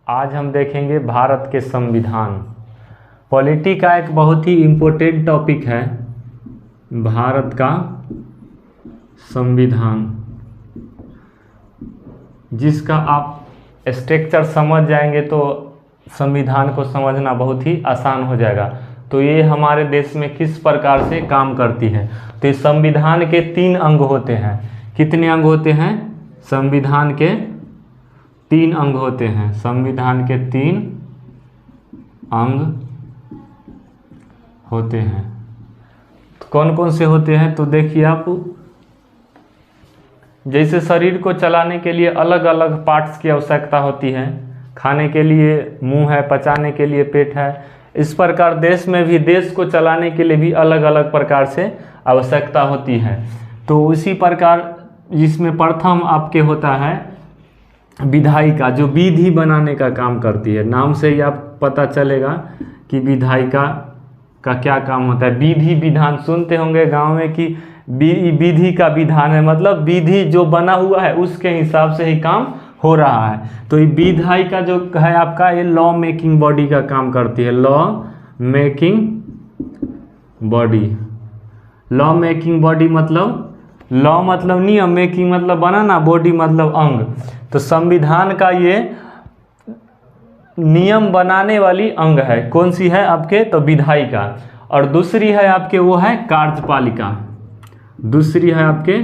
आज हम देखेंगे भारत के संविधान। पॉलिटी का एक बहुत ही इम्पोर्टेंट टॉपिक है भारत का संविधान, जिसका आप स्ट्रक्चर समझ जाएंगे तो संविधान को समझना बहुत ही आसान हो जाएगा। तो ये हमारे देश में किस प्रकार से काम करती है। तो इस संविधान के 3 अंग होते हैं। कितने अंग होते हैं? संविधान के 3 अंग होते हैं। संविधान के 3 अंग होते हैं। तो कौन कौन से होते हैं? तो देखिए आप, जैसे शरीर को चलाने के लिए अलग अलग पार्ट्स की आवश्यकता होती है। खाने के लिए मुंह है, पचाने के लिए पेट है। इस प्रकार देश में भी, देश को चलाने के लिए भी अलग अलग प्रकार से आवश्यकता होती है। तो उसी प्रकार जिसमें प्रथम आपके होता है विधायिका, जो विधि बनाने का काम करती है। नाम से ही आप पता चलेगा कि विधायिका का क्या काम होता है। विधि विधान सुनते होंगे गांव में कि विधि का विधान है, मतलब विधि जो बना हुआ है उसके हिसाब से ही काम हो रहा है। तो ये विधायिका जो है आपका, ये लॉ मेकिंग बॉडी का काम करती है। Law making body, law making body मतलब लॉ मतलब नियम, मेकिंग मतलब बनाना, बॉडी मतलब अंग। तो संविधान का ये नियम बनाने वाली अंग है। कौन सी है आपके? तो विधायिका। और दूसरी है आपके, वो है कार्यपालिका। दूसरी है आपके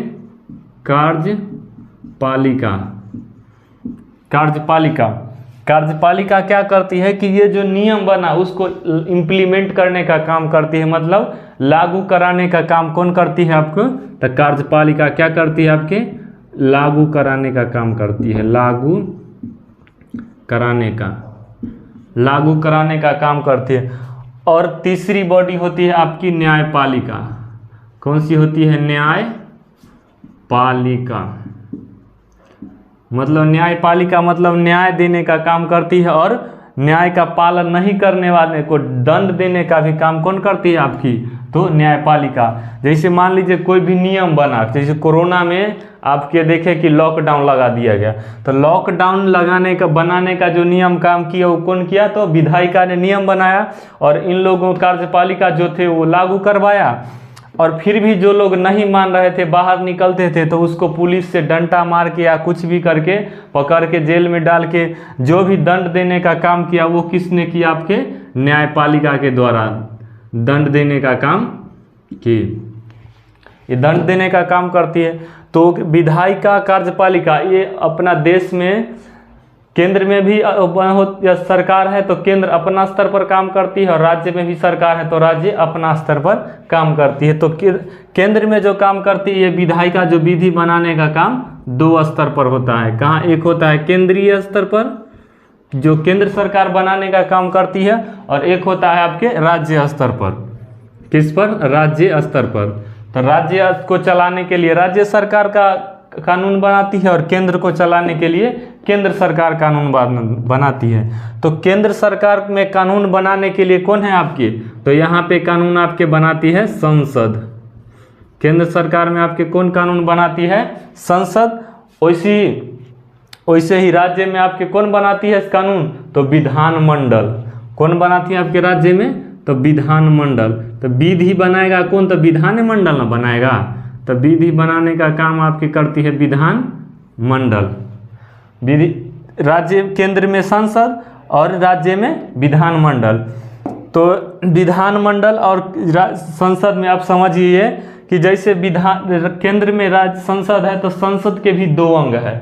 कार्यपालिका। कार्यपालिका, कार्यपालिका क्या करती है कि ये जो नियम बना उसको इम्प्लीमेंट करने का काम करती है, मतलब लागू कराने का काम कौन करती है आपको? तो कार्यपालिका क्या करती है आपके? लागू कराने का काम करती है। लागू कराने का काम करती है। और तीसरी बॉडी होती है आपकी न्यायपालिका। कौन सी होती है? न्यायपालिका। मतलब न्यायपालिका मतलब न्याय देने का काम करती है, और न्याय का पालन नहीं करने वाले को दंड देने का भी काम कौन करती है आपकी? तो न्यायपालिका। जैसे मान लीजिए कोई भी नियम बना, जैसे कोरोना में आपके देखे कि लॉकडाउन लगा दिया गया, तो लॉकडाउन लगाने का, बनाने का जो नियम काम किया वो कौन किया? तो विधायिका ने नियम बनाया, और इन लोगों कार्यपालिका जो थे वो लागू करवाया। और फिर भी जो लोग नहीं मान रहे थे, बाहर निकलते थे, तो उसको पुलिस से डंडा मार के या कुछ भी करके पकड़ के जेल में डाल के जो भी दंड देने का काम किया वो किसने किया? आपके न्यायपालिका के द्वारा दंड देने का काम की। ये दंड देने का काम करती है। तो विधायिका, कार्यपालिका, ये अपना देश में केंद्र में भी या सरकार है तो केंद्र अपना स्तर पर काम करती है, और राज्य में भी सरकार है तो राज्य अपना स्तर पर काम करती है। तो केंद्र में जो काम करती है ये विधायिका, जो विधि बनाने का काम 2 स्तर पर होता है। कहाँ? एक होता है केंद्रीय स्तर पर, जो केंद्र सरकार बनाने का काम करती है, और एक होता है आपके राज्य स्तर पर। किस पर? राज्य स्तर पर। तो राज्य को चलाने के लिए राज्य सरकार का कानून बनाती है, और केंद्र को चलाने के लिए केंद्र सरकार कानून बनाती है। तो केंद्र सरकार में कानून बनाने के लिए कौन है आपकी? तो यहाँ पे कानून आपके बनाती है संसद। केंद्र सरकार में आपके कौन कानून बनाती है? संसद। वैसे ही राज्य में आपके कौन बनाती है कानून? तो विधानमंडल। कौन बनाती है आपके राज्य में? तो विधानमंडल। तो विधि बनाएगा कौन? तो विधानमंडल ना बनाएगा। तो विधि बनाने का काम आपकी करती है विधानमंडल। विधि, राज्य केंद्र में संसद और राज्य में विधानमंडल। तो विधानमंडल और संसद में आप समझिए कि जैसे केंद्र में राज्य संसद है तो संसद के भी 2 अंग है।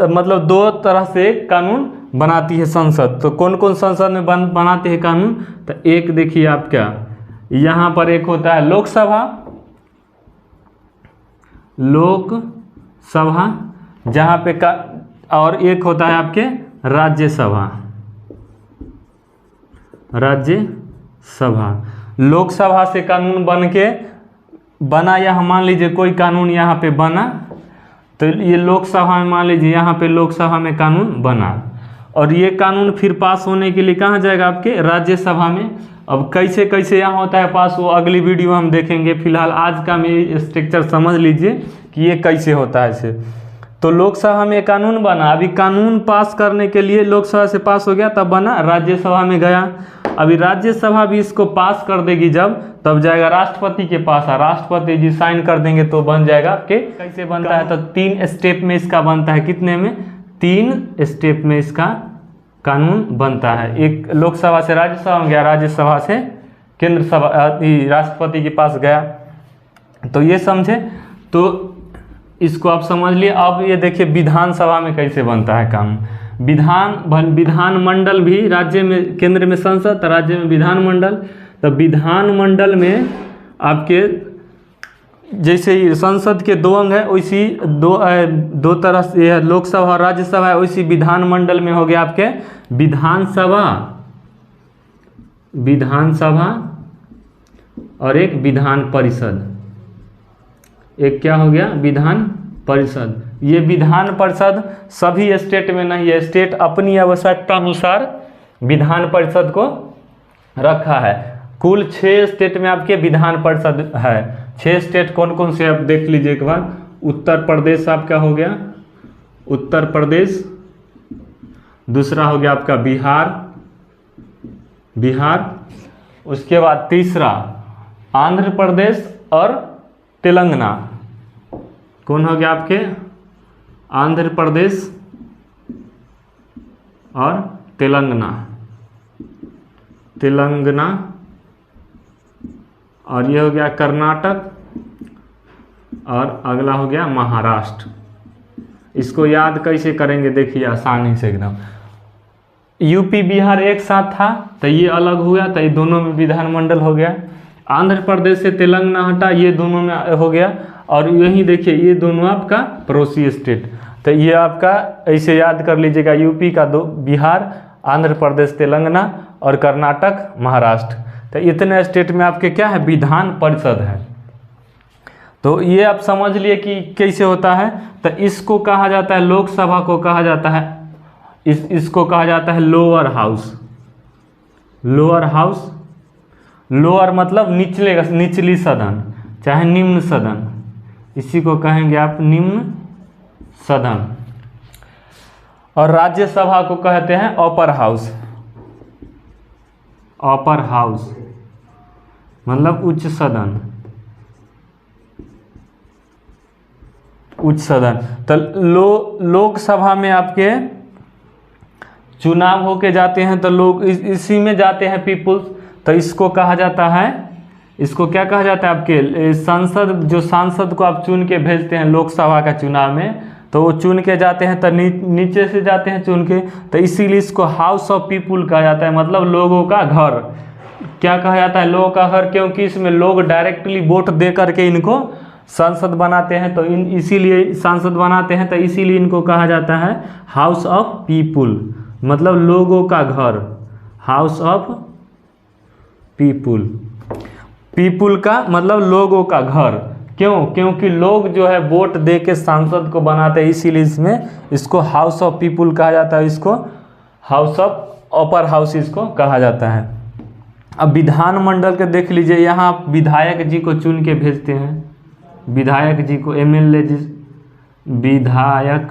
मतलब 2 तरह से कानून बनाती है संसद। तो कौन कौन संसद में बनाते हैं कानून? तो एक देखिए आप, क्या यहाँ पर एक होता है लोकसभा, जहाँ पे और एक होता है आपके राज्यसभा। लोकसभा से कानून बना, या मान लीजिए कोई कानून यहाँ पे बना, तो ये लोकसभा में, मान लीजिए यहाँ पे लोकसभा में कानून बना, और ये कानून फिर पास होने के लिए कहाँ जाएगा? आपके राज्यसभा में। अब कैसे कैसे यहाँ होता है पास, वो अगली वीडियो हम देखेंगे। फिलहाल आज का में स्ट्रक्चर समझ लीजिए कि ये कैसे होता है इसे। तो लोकसभा में कानून बना, अभी कानून पास करने के लिए लोकसभा से पास हो गया तब बना, राज्यसभा में गया, अभी राज्यसभा भी इसको पास कर देगी जब, तब जाएगा राष्ट्रपति के पास, राष्ट्रपति जी साइन कर देंगे तो बन जाएगा आपके। कैसे बनता है? तो 3 स्टेप में इसका बनता है, कितने में? 3 स्टेप में इसका कानून बनता है। एक लोकसभा से राज्यसभा में गया, राज्यसभा से केंद्र सभा राष्ट्रपति के पास गया, तो ये समझे। तो इसको आप समझ लिए। अब ये देखिए विधानसभा में कैसे बनता है कानून। विधानमंडल भी, राज्य में केंद्र में संसद, राज्य में विधानमंडल। तो विधानमंडल में आपके जैसे ही संसद के 2 अंग है, वैसी दो तरह से लोकसभा और राज्यसभा है, वैसी विधानमंडल में हो गया आपके विधानसभा और एक विधान परिषद। एक क्या हो गया? विधान परिषद। ये विधान परिषद सभी स्टेट में नहीं है, स्टेट अपनी आवश्यकता अनुसार विधान परिषद को रखा है। कुल 6 स्टेट में आपके विधान परिषद है। 6 स्टेट कौन कौन से आप देख लीजिए एक बार। उत्तर प्रदेश आपका हो गया, उत्तर प्रदेश। दूसरा हो गया आपका बिहार। उसके बाद तीसरा आंध्र प्रदेश और तेलंगाना। कौन हो गया आपके? आंध्र प्रदेश और तेलंगाना। और ये हो गया कर्नाटक, और अगला हो गया महाराष्ट्र। इसको याद कैसे करेंगे? देखिए आसानी से एकदम। यूपी बिहार एक साथ था तो ये अलग हुआ, तो ये दोनों में विधानमंडल हो गया। आंध्र प्रदेश से तेलंगाना हटा, ये दोनों में हो गया। और यही देखिए ये दोनों आपका पड़ोसी स्टेट, तो ये आपका ऐसे याद कर लीजिएगा। यूपी का 2, बिहार, आंध्र प्रदेश, तेलंगाना और कर्नाटक, महाराष्ट्र। तो इतने स्टेट में आपके क्या है? विधान परिषद है। तो ये आप समझ लिए कि कैसे होता है। तो इसको कहा जाता है, लोकसभा को कहा जाता है, इसको कहा जाता है लोअर हाउस। लोअर मतलब निचली सदन, चाहे निम्न सदन, इसी को कहेंगे आप निम्न सदन। और राज्यसभा को कहते हैं अपर हाउस मतलब उच्च सदन। तो लोकसभा में आपके चुनाव होके जाते हैं, तो लोग इसी में जाते हैं पीपुल्स। तो इसको कहा जाता है, इसको क्या कहा जाता है? आपके संसद, जो सांसद को आप चुन के भेजते हैं लोकसभा का चुनाव में, तो वो चुन के जाते हैं, तो नीचे से जाते हैं चुन के, तो इसीलिए इसको हाउस ऑफ पीपुल कहा जाता है, मतलब लोगों का घर। क्या कहा जाता है? लोगों का घर, क्योंकि इसमें लोग डायरेक्टली वोट दे करके इनको सांसद बनाते हैं, तो इसीलिए सांसद बनाते हैं, तो इसीलिए इनको कहा जाता है हाउस ऑफ पीपुल, मतलब लोगों का घर। हाउस ऑफ पीपुल का मतलब लोगों का घर। क्यों? क्योंकि लोग जो है वोट दे के सांसद को बनाते हैं, इसीलिए इसको हाउस ऑफ पीपुल कहा जाता है। इसको हाउस ऑफ अपर हाउस इसको कहा जाता है। अब विधानमंडल के देख लीजिए, यहाँ विधायक जी को चुन के भेजते हैं, विधायक जी को, एमएलए जी, विधायक।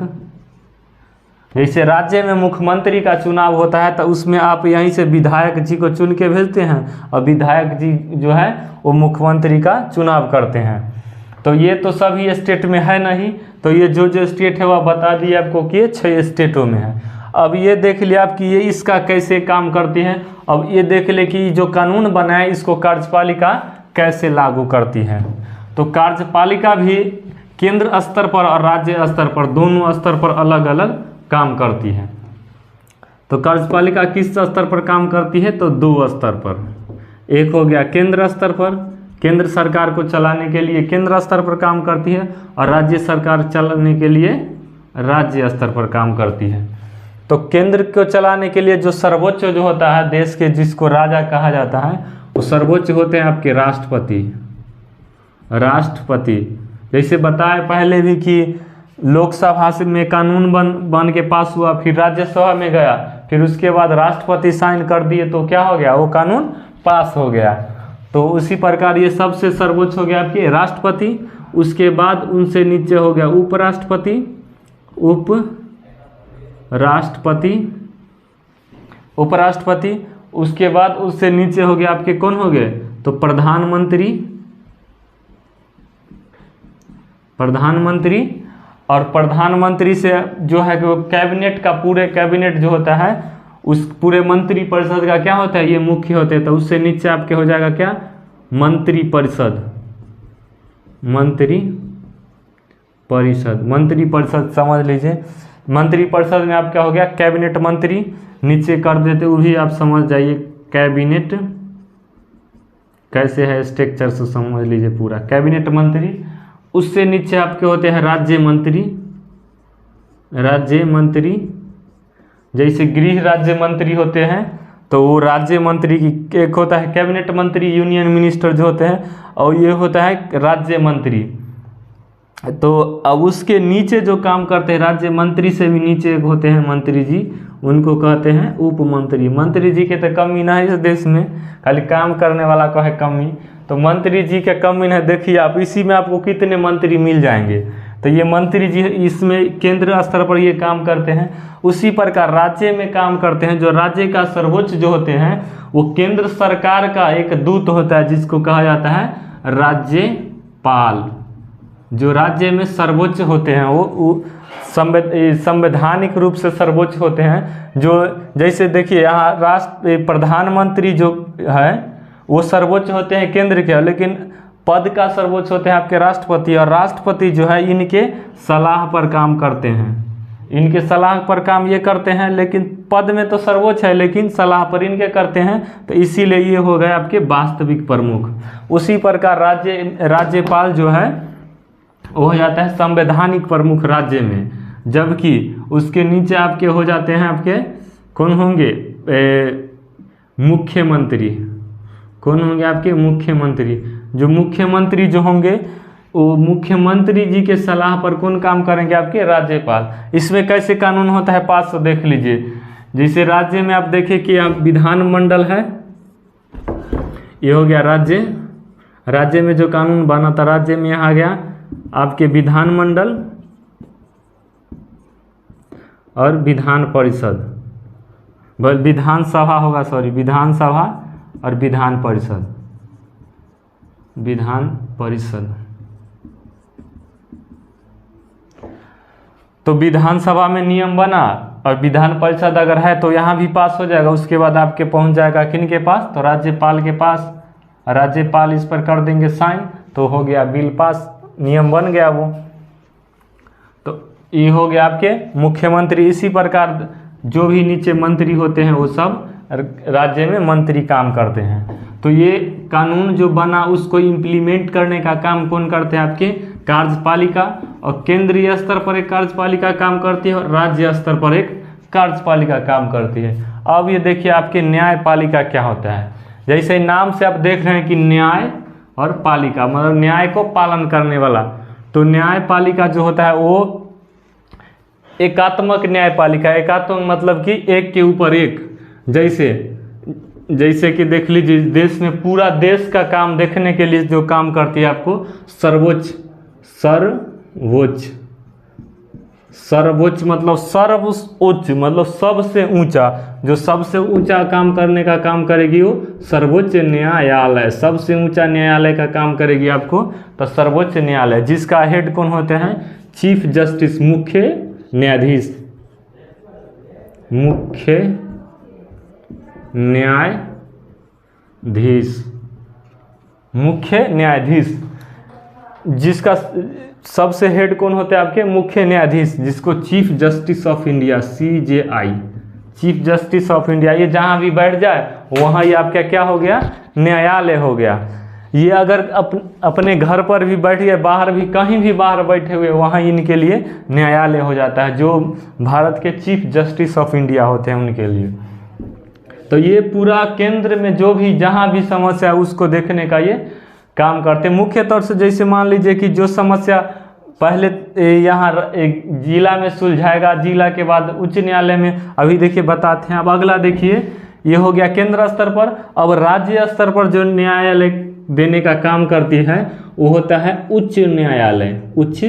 जैसे राज्य में मुख्यमंत्री का चुनाव होता है, तो उसमें आप यहीं से विधायक जी को चुन के भेजते हैं, और विधायक जी जो है वो मुख्यमंत्री का चुनाव करते हैं। तो ये तो सभी स्टेट में है नहीं, तो ये जो स्टेट है वह बता दिए आपको कि ये 6 स्टेटों में है। अब ये देख लिया आप कि ये इसका कैसे काम करती है। अब ये देख ले कि जो कानून बनाए इसको कार्यपालिका कैसे लागू करती है। तो कार्यपालिका भी केंद्र स्तर पर और राज्य स्तर पर, दोनों स्तर पर अलग अलग काम करती है। तो कार्यपालिका किस स्तर पर काम करती है? तो 2 स्तर पर। एक हो गया केंद्र स्तर पर, केंद्र सरकार को चलाने के लिए केंद्र स्तर पर काम करती है, और राज्य सरकार चलाने के लिए राज्य स्तर पर काम करती है। तो केंद्र को चलाने के लिए जो सर्वोच्च जो होता है देश के, जिसको राजा कहा जाता है, वो सर्वोच्च होते हैं आपके राष्ट्रपति। जैसे बताए पहले भी कि लोकसभा से में कानून बन के पास हुआ, फिर राज्यसभा में गया, फिर उसके बाद राष्ट्रपति साइन कर दिए, तो क्या हो गया? वो कानून पास हो गया। तो उसी प्रकार ये सबसे सर्वोच्च हो गया आपके राष्ट्रपति। उसके बाद उनसे नीचे हो गया उपराष्ट्रपति, उपराष्ट्रपति। उसके बाद उससे नीचे हो गया आपके कौन हो गए, तो प्रधानमंत्री। और प्रधानमंत्री से जो है कि वो कैबिनेट का, पूरे कैबिनेट जो होता है उस पूरे मंत्री परिषद का क्या होता है, ये मुख्य होते हैं। तो उससे नीचे आपके हो जाएगा क्या, मंत्री परिषद समझ लीजिए। मंत्री परिषद में आप क्या हो गया, कैबिनेट मंत्री, नीचे कर देते वो भी आप समझ जाइए कैबिनेट कैसे है स्ट्रक्चर से समझ लीजिए पूरा, कैबिनेट मंत्री। उससे नीचे आपके होते हैं राज्य मंत्री। जैसे गृह राज्य मंत्री होते हैं तो वो राज्य मंत्री की एक होता है कैबिनेट मंत्री, यूनियन मिनिस्टर जो होते हैं, और ये होता है राज्य मंत्री। तो अब उसके नीचे जो काम करते हैं, राज्य मंत्री से भी नीचे एक होते हैं मंत्री जी, उनको कहते हैं उप मंत्री। मंत्री जी के तो कमी ना है इस देश में, खाली काम करने वाला का है कमी, तो मंत्री जी के कमी है। देखिए आप इसी में आपको कितने मंत्री मिल जाएंगे। तो ये मंत्री जी इसमें केंद्र स्तर पर ये काम करते हैं। उसी प्रकार राज्य में काम करते हैं, जो राज्य का सर्वोच्च जो होते हैं वो केंद्र सरकार का एक दूत होता है, जिसको कहा जाता है राज्यपाल। जो राज्य में सर्वोच्च होते हैं वो संवैधानिक रूप से सर्वोच्च होते हैं। जो जैसे देखिए यहाँ प्रधानमंत्री जो है वो सर्वोच्च होते हैं केंद्र के, लेकिन पद का सर्वोच्च होते हैं आपके राष्ट्रपति। और राष्ट्रपति जो है इनके सलाह पर काम करते हैं, इनके सलाह पर काम ये करते हैं, लेकिन पद में तो सर्वोच्च है लेकिन सलाह पर इनके करते हैं, तो इसीलिए ये हो गए आपके वास्तविक प्रमुख। उसी प्रकार राज्यपाल जो है वो हो जाता है संवैधानिक प्रमुख राज्य में, जबकि उसके नीचे आपके हो जाते हैं आपके कौन होंगे, मुख्यमंत्री। कौन होंगे आपके, मुख्यमंत्री। जो मुख्यमंत्री जो होंगे वो मुख्यमंत्री जी के सलाह पर कौन काम करेंगे, आपके राज्यपाल। इसमें कैसे कानून होता है पास, तो देख लीजिए। जैसे राज्य में आप देखें कि आप विधानमंडल है, ये हो गया राज्य में जो कानून बना था, राज्य में आ गया आपके विधानमंडल और विधान परिषद, विधानसभा होगा, सॉरी, विधानसभा और विधान परिषद। तो विधानसभा में नियम बना और विधान परिषद अगर है तो यहाँ भी पास हो जाएगा। उसके बाद आपके पहुँच जाएगा किन के पास, तो राज्यपाल के पास। राज्यपाल इस पर कर देंगे साइन, तो हो गया बिल पास, नियम बन गया वो। तो ये हो गया आपके मुख्यमंत्री। इसी प्रकार जो भी नीचे मंत्री होते हैं वो सब राज्य में मंत्री काम करते हैं। तो ये कानून जो बना उसको इम्प्लीमेंट करने का काम कौन करते हैं, आपके कार्यपालिका। और केंद्रीय स्तर पर एक कार्यपालिका काम करती है और राज्य स्तर पर एक कार्यपालिका काम करती है। अब ये देखिए आपके न्यायपालिका क्या होता है। जैसे नाम से आप देख रहे हैं कि न्याय और पालिका, मतलब न्याय को पालन करने वाला। तो न्यायपालिका जो होता है वो एकात्मक न्यायपालिका। एकात्मक मतलब कि एक के ऊपर एक। जैसे कि देख लीजिए देश में पूरा देश का काम देखने के लिए जो काम करती है आपको सर्वोच्च मतलब सर्वोच्च मतलब सबसे ऊंचा। जो सबसे ऊंचा काम करने का काम करेगी वो सर्वोच्च न्यायालय। सबसे ऊंचा न्यायालय का काम करेगी आपको तो सर्वोच्च न्यायालय, जिसका हेड कौन होते हैं, चीफ जस्टिस, मुख्य न्यायाधीश। मुख्य न्यायाधीश जिसका सबसे हेड कौन होते हैं आपके, मुख्य न्यायाधीश, जिसको chief justice of India, CJI, chief justice of India. ये जहाँ भी बैठ जाए वहाँ ये आपका क्या हो गया, न्यायालय हो गया। ये अगर अपने घर पर भी बैठ गए, बाहर भी कहीं भी बाहर बैठे हुए, वहाँ इनके लिए न्यायालय हो जाता है। जो भारत के चीफ जस्टिस ऑफ इंडिया होते हैं उनके लिए। तो ये पूरा केंद्र में जो भी जहाँ भी समस्या है उसको देखने का ये काम करते हैं। मुख्य तौर से जैसे मान लीजिए कि जो समस्या पहले यहाँ जिला में सुलझाएगा, जिला के बाद उच्च न्यायालय में, अभी देखिए बताते हैं। अब अगला देखिए, ये हो गया केंद्र स्तर पर। अब राज्य स्तर पर जो न्यायालय देने का काम करती है वो होता है उच्च न्यायालय। उच्च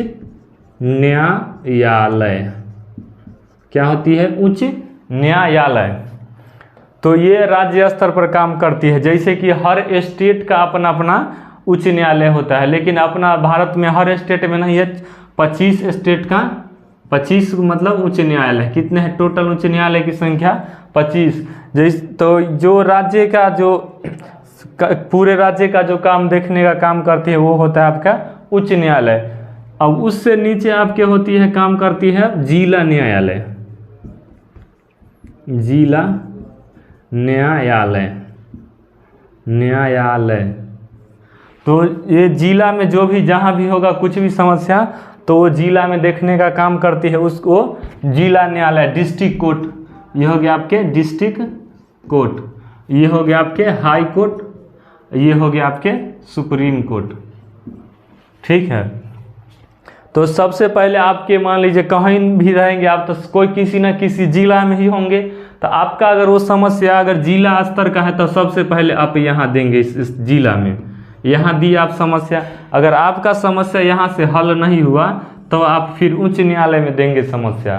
न्यायालय। क्या होती है? उच्च न्यायालय। तो ये राज्य स्तर पर काम करती है। जैसे कि हर स्टेट का अपना अपना उच्च न्यायालय होता है, लेकिन अपना भारत में हर स्टेट में नहीं है। 25 स्टेट का 25 मतलब उच्च न्यायालय। कितने हैं टोटल उच्च न्यायालय की संख्या? 25। तो जो राज्य का जो पूरे राज्य का जो काम देखने का काम करती है वो होता है आपका उच्च न्यायालय। अब उससे नीचे आपके होती है काम करती है जिला न्यायालय। जिला न्यायालय। न्यायालय तो ये जिला में जो भी जहाँ भी होगा कुछ भी समस्या तो वो जिला में देखने का काम करती है, उसको जिला न्यायालय। डिस्ट्रिक्ट कोर्ट, ये हो गया आपके डिस्ट्रिक्ट कोर्ट, ये हो गया आपके हाई कोर्ट, ये हो गया आपके सुप्रीम कोर्ट। ठीक है। तो सबसे पहले आपके मान लीजिए कहीं भी रहेंगे आप तो कोई किसी न किसी जिला में ही होंगे। तो आपका अगर वो समस्या अगर जिला स्तर का है तो सबसे पहले आप यहाँ देंगे इस जिला में। यहाँ दी आप समस्या, अगर आपका समस्या यहाँ से हल नहीं हुआ तो आप फिर उच्च न्यायालय में देंगे समस्या,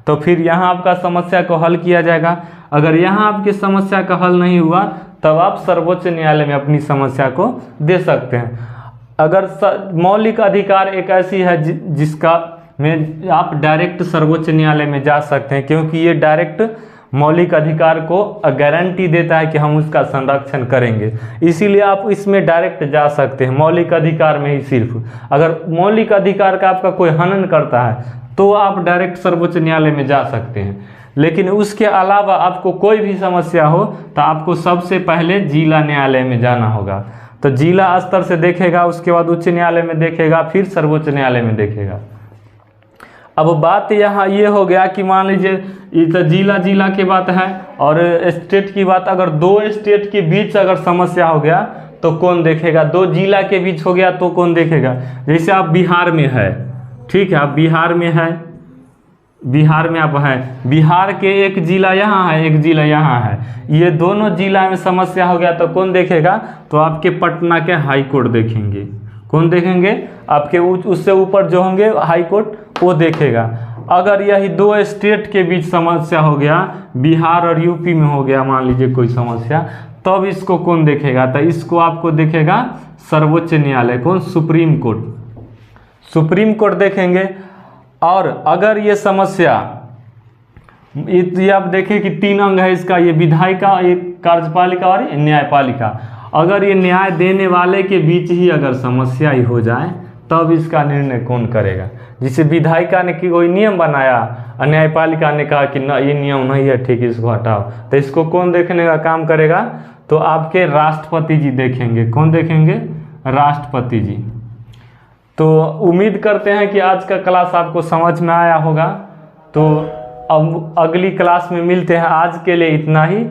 तो फिर यहाँ आपका समस्या को हल किया जाएगा। अगर यहाँ आपकी समस्या का हल नहीं हुआ तब आप सर्वोच्च न्यायालय में अपनी समस्या को दे सकते हैं। अगर मौलिक अधिकार एक ऐसी है जिसका में आप डायरेक्ट सर्वोच्च न्यायालय में जा सकते हैं, क्योंकि ये डायरेक्ट मौलिक अधिकार को गारंटी देता है कि हम उसका संरक्षण करेंगे, इसीलिए आप इसमें डायरेक्ट जा सकते हैं मौलिक अधिकार में ही। सिर्फ अगर मौलिक अधिकार का आपका कोई हनन करता है तो आप डायरेक्ट सर्वोच्च न्यायालय में जा सकते हैं। लेकिन उसके अलावा आपको कोई भी समस्या हो तो आपको सबसे पहले जिला न्यायालय में जाना होगा। तो जिला स्तर से देखेगा, उसके बाद उच्च न्यायालय में देखेगा, फिर सर्वोच्च न्यायालय में देखेगा। अब बात यहाँ ये हो गया कि मान लीजिए ये तो जिला के बात है, और स्टेट की बात, अगर दो स्टेट के बीच अगर समस्या हो गया तो कौन देखेगा? दो जिला के बीच हो गया तो कौन देखेगा? जैसे आप बिहार में है, ठीक है, आप बिहार में है, बिहार में आप हैं, बिहार के एक जिला यहाँ है, एक जिला यहाँ है, ये दोनों जिला में समस्या हो गया तो कौन देखेगा? तो आपके पटना के हाई कोर्ट देखेंगे। कौन देखेंगे? आपके उससे ऊपर जो होंगे हाई कोर्ट वो देखेगा। अगर यही दो स्टेट के बीच समस्या हो गया, बिहार और यूपी में हो गया मान लीजिए कोई समस्या, तब इसको कौन देखेगा? तो इसको आपको देखेगा सर्वोच्च न्यायालय। कौन? Supreme court. सुप्रीम कोर्ट देखेंगे। और अगर ये समस्या, ये आप देखें कि 3 अंग है इसका, ये विधायिका, एक कार्यपालिका और न्यायपालिका। अगर ये न्याय देने वाले के बीच ही अगर समस्या ही हो जाए तब इसका निर्णय कौन करेगा? जिसे विधायिका ने कोई नियम बनाया और न्यायपालिका ने कहा कि ना ये नियम नहीं है, ठीक, इसको हटाओ, तो इसको कौन देखने का काम करेगा? तो आपके राष्ट्रपति जी देखेंगे। कौन देखेंगे? राष्ट्रपति जी। तो उम्मीद करते हैं कि आज का क्लास आपको समझ में आया होगा। तो अब अगली क्लास में मिलते हैं। आज के लिए इतना ही।